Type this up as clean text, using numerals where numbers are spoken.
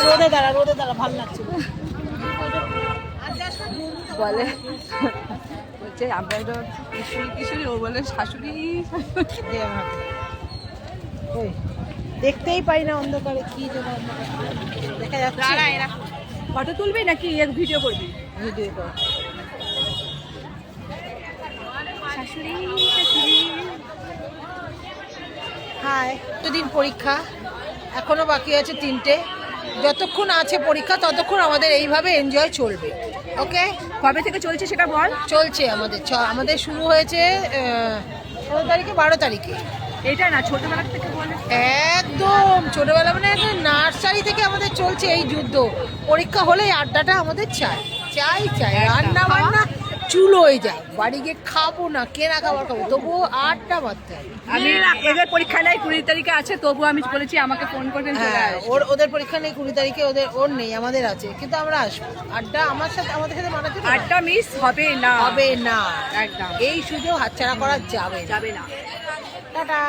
রোদে দাঁড়া ভালো লাগছে বলে বলছে আপনার তো কিশোরী ও বলে শাশুড়ি। দেখতেই পাই না অন্ধকারে, কি দেখা যাচ্ছে। ফটো তুলবি নাকি ভিডিও করবি? ভিডিও কর। শাশুড়ি হাই, দুদিন পরীক্ষা, এখনো বাকি আছে 3টে। যতক্ষণ আছে পরীক্ষা ততক্ষণ আমাদের এইভাবে এনজয় চলবে। ওকে, কবে থেকে চলছে সেটা বল। চলছে আমাদের শুরু হয়েছে 16 তারিখে 12 তারিখে। এটা না ছোটবেলা থেকে বলে, একদম ছোটবেলা, মানে নার্সারি থেকে আমাদের চলছে এই যুদ্ধ। পরীক্ষা হলে আড্ডাটা আমাদের চাই। রান্না বান্না চুল হয়ে যায়, বাড়ি গিয়ে খাবো না, কেনা খাবার খাবো, তবুও আড্ডা মারতে হবে। আমি এদের পরীক্ষা নেই 20 তারিখে আছে, তবু আমি বলেছি আমাকে ফোন করবেন। হ্যাঁ, ওদের পরীক্ষা নেই 20 তারিখে, ওর নেই, আমাদের আছে, কিন্তু আমরা আসবো। আড্ডা আমাদের সাথে মানাতে আড্ডা মিস হবে না একদম। এই সুযোগ হাতছাড়া করা যাবে না। টাটা।